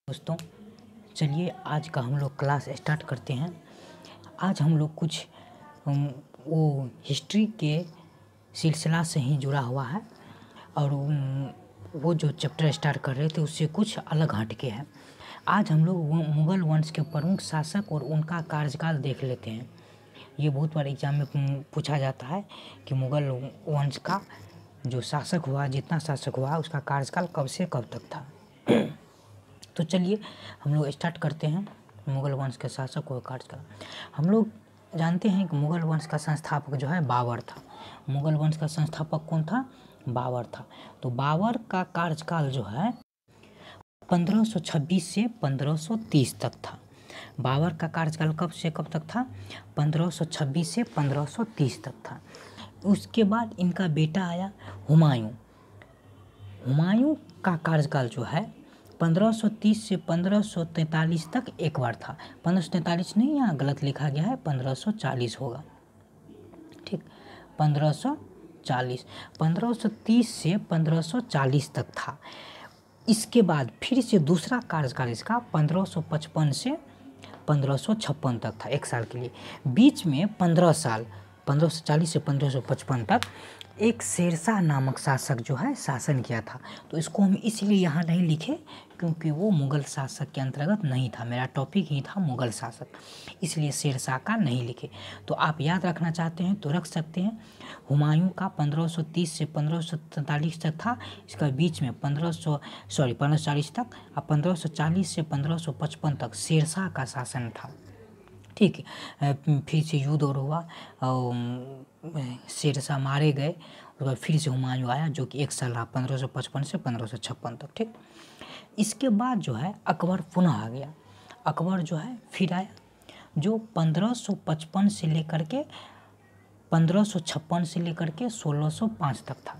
दोस्तों, चलिए आज का हम लोग क्लास स्टार्ट करते हैं। आज हम लोग कुछ वो हिस्ट्री के सिलसिला से ही जुड़ा हुआ है और वो जो चैप्टर स्टार्ट कर रहे थे उससे कुछ अलग हट के है। आज हम लोग मुग़ल वंश के प्रमुख शासक और उनका कार्यकाल देख लेते हैं। ये बहुत बार एग्जाम में पूछा जाता है कि मुग़ल वंश का जो शासक हुआ, जितना शासक हुआ, उसका कार्यकाल कब से कब तक था। तो चलिए हम लोग स्टार्ट करते हैं। मुग़ल वंश के शासक और कार्यकाल हम लोग जानते हैं कि मुग़ल वंश का संस्थापक जो है बाबर था। मुग़ल वंश का संस्थापक कौन था? बाबर था। तो बाबर का कार्यकाल जो है 1526 से 1530 तक था। बाबर का कार्यकाल कब से कब तक था? 1526 से 1530 तक था। उसके बाद इनका बेटा आया हुमायूं। हुमायूं का कार्यकाल जो है 1530 से 1543 तक एक बार था। 1543 नहीं, यहाँ गलत लिखा गया है, 1540 होगा। ठीक, 1540 1530 से 1540 तक था। इसके बाद फिर से दूसरा कार्यकाल इसका 1555 से 1556 तक था, एक साल के लिए। बीच में 15 साल 1540 से 1555 तक एक शेरशाह नामक शासक जो है शासन किया था। तो इसको हम इसलिए यहाँ नहीं लिखे क्योंकि वो मुग़ल शासक के अंतर्गत नहीं था। मेरा टॉपिक ही था मुग़ल शासक, इसलिए शेरशाह का नहीं लिखे। तो आप याद रखना चाहते हैं तो रख सकते हैं। हुमायूं का 1530 से 1543 तक था। इसका बीच में 1540 तक और 1540 से 1555 तक शेरशाह का शासन था। ठीक है, फिर से युद्ध और हुआ और शेरशाह मारे गए। उसके बाद फिर से हुमायूं आया जो कि एक साल रहा, 1555 से 1556 तक। ठीक, इसके बाद जो है अकबर पुनः आ गया। अकबर जो है फिर आया, जो 1555 से लेकर के 1556 से लेकर के 1605 तक था।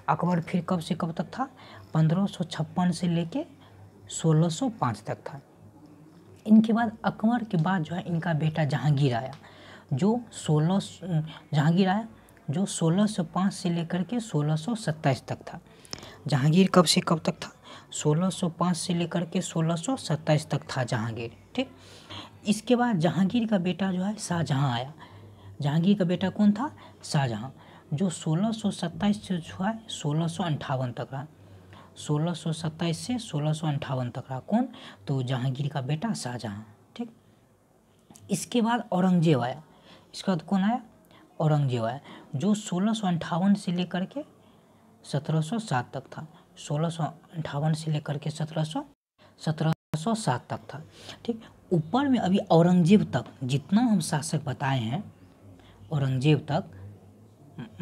अकबर फिर कब से कब तक था? 1556 से लेके 1605 तक था। इनके बाद अकबर के बाद जो है इनका बेटा जहांगीर आया, जो 1605 से लेकर के 1627 तक था। जहांगीर कब से कब तक था? 1605 से लेकर के 1627 तक था जहांगीर। ठीक, इसके बाद जहांगीर का बेटा जो है शाहजहां आया। जहांगीर का बेटा कौन था? शाहजहां, जो 1627 से जो है 1658 तक रहा। 1627 से 1658 तक रहा। कौन? तो जहांगीर का बेटा शाहजहां। ठीक, इसके बाद औरंगजेब आया। इसके बाद कौन आया? औरंगजेब आया, जो 1658 से लेकर के 1707 तक था। 1658 से लेकर के 1707 तक था। ठीक, ऊपर में अभी औरंगजेब तक जितना हम शासक बताए हैं, औरंगजेब तक,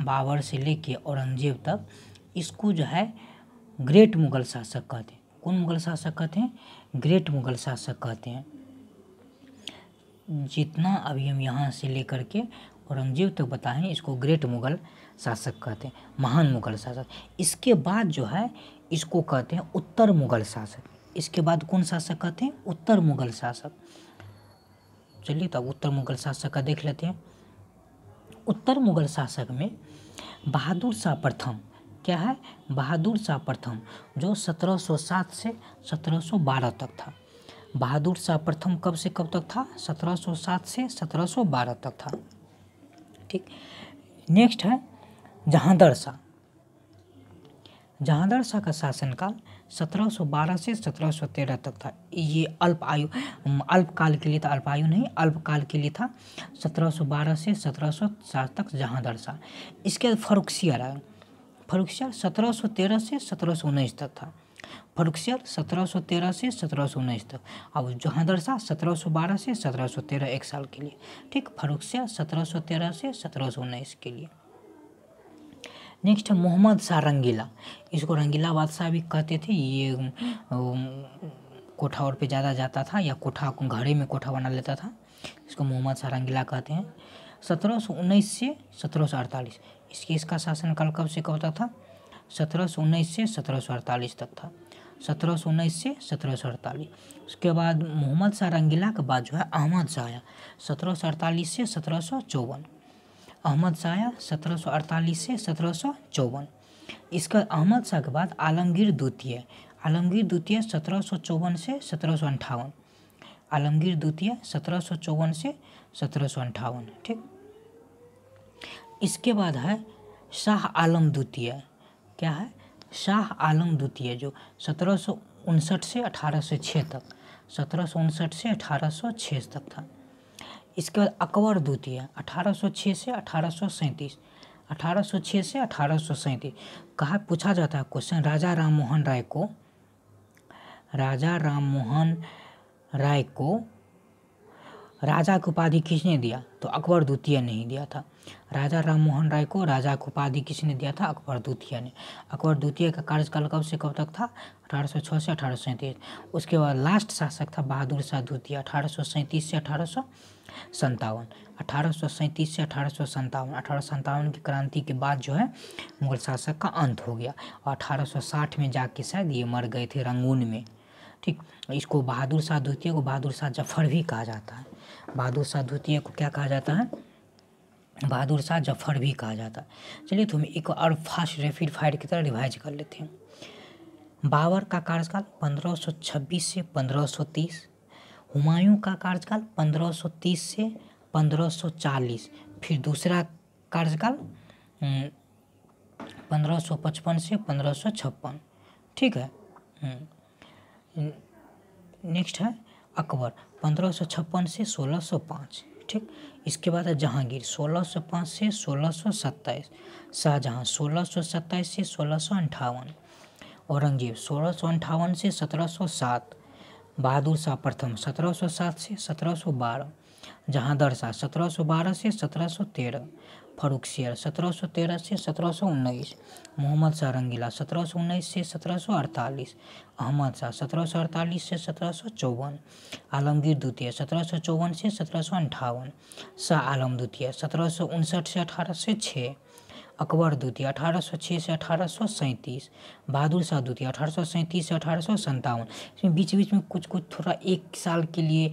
बाबर से लेके औरंगजेब तक, इसको जो है ग्रेट मुग़ल शासक कहते हैं। कौन मुग़ल शासक कहते हैं? ग्रेट मुग़ल शासक कहते हैं। जितना अभी हम यहाँ से लेकर के औरंगजेब तक बताएं, इसको ग्रेट मुग़ल शासक कहते हैं, महान मुग़ल शासक। इसके बाद जो है इसको कहते हैं उत्तर मुग़ल शासक। इसके बाद कौन शासक कहते हैं? उत्तर मुग़ल शासक। चलिए तब उत्तर मुग़ल शासक का देख लेते हैं। उत्तर मुग़ल शासक में बहादुर शाह प्रथम, क्या है? बहादुर शाह प्रथम, जो 1707 से 1712 तक था। बहादुर शाह प्रथम कब से कब तक था? 1707 से 1712 तक था। ठीक, नेक्स्ट है जहांदर शाह। जहांदर शाह का शासनकाल 1712 से 1713 तक था। ये अल्पकाल के लिए था, अल्पायु नहीं, अल्पकाल के लिए था। 1712 से 1707 तक जहांदर शाह। इसके बाद फर्रुखसियर आया। फर्रुखसियर 1713 से 1719 तक था। फर्रुखसियर 1713 से 1719 तक। अब जहांदर शाह 1712 से 1713, एक साल के लिए। ठीक, फर्रुखसियर 1713 से 1719 के लिए। नेक्स्ट है मोहम्मद शाह रंगीला। इसको रंगीला बादशाह भी कहते थे। ये कोठा और पे ज़्यादा जाता था या कोठा घड़े में कोठा बना लेता था। इसको मोहम्मद शाह रंगीला कहते हैं। 1719 से 1748, इसका शासनकाल कब से कब तक था? 1719 से 1748 तक था। 1719 से 1748। उसके बाद मोहम्मद शाह रंगीला के बाद जो है अहमद शाह आया, 1748 से 1754। अहमद शाह आया 1748 से 1754। इसका अहमद शाह के बाद आलमगीर द्वितीय आलमगीर द्वितीय 1754 से 1758, आलमगीर द्वितीय 1754 से 1758, ठीक। इसके बाद है शाह आलम द्वितीय, क्या है, शाह आलम द्वितीय, जो 1759 से 1806 तक, 1759 से 1806 तक था। इसके बाद अकबर द्वितीय 1806 से 1837, 1806 से 1837। कहा पूछा जाता है क्वेश्चन, राजा राममोहन राय को राजा की उपाधि किसने दिया? तो अकबर द्वितीय ने ही दिया था। राजा राममोहन राय को राजा की उपाधि किसने दिया था? अकबर द्वितीय ने। अकबर द्वितीय का कार्यकाल कब से कब तक था? 1806 से 1837। उसके बाद लास्ट शासक था बहादुर शाह द्वितीय, 1837 से 1857, 1837 से 1857। 1857 की क्रांति के बाद जो है मुगल शासक का अंत हो गया, और 1860 में जाके शायद ये मर गए थे रंगून में, ठीक। इसको बहादुर शाह द्वितीय को बहादुर शाह जफर भी कहा जाता है। बहादुर शाह द्वितीय को क्या कहा जाता है? बहादुर शाह जफर भी कहा जाता है। चलिए तो हम एक और फास्ट रैपिड फायर की तरह रिवाइज कर लेते हैं। बाबर का कार्यकाल 1526 से 1530, हुमायूं का कार्यकाल 1530 से 1540, फिर दूसरा कार्यकाल 1555 से 1556, ठीक है। नेक्स्ट है अकबर 1556 से 1605, ठीक। इसके बाद है जहांगीर 1605 से 1627, शाहजहां 1627 से 1658, औरंगजेब 1658 से 1707, बहादुर शाह प्रथम 1707 से 1712, जहांदर शाह 1712 से 1713, फर्रुखसियर 1713 से 1719, मोहम्मद शाह रंगीला 1719 से 1748, अहमद शाह 1748 से 1754, आलमगीर द्वितीय 1754 से 1758, शाह आलम द्वितीय 1759 से 1806, अकबर द्वितीय 1806 से 1837, बहादुर शाह द्वितीय 1837 से 1857। इसमें बीच बीच में कुछ थोड़ा 1 साल के लिए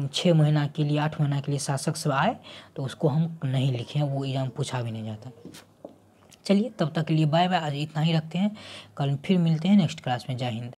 6 महीना के लिए 8 महीना के लिए शासक सब आए, तो उसको हम नहीं लिखे हैं, वो एग्जाम पूछा भी नहीं जाता। चलिए तब तक के लिए बाय बाय, आज इतना ही रखते हैं, कल फिर मिलते हैं नेक्स्ट क्लास में। जय हिंद।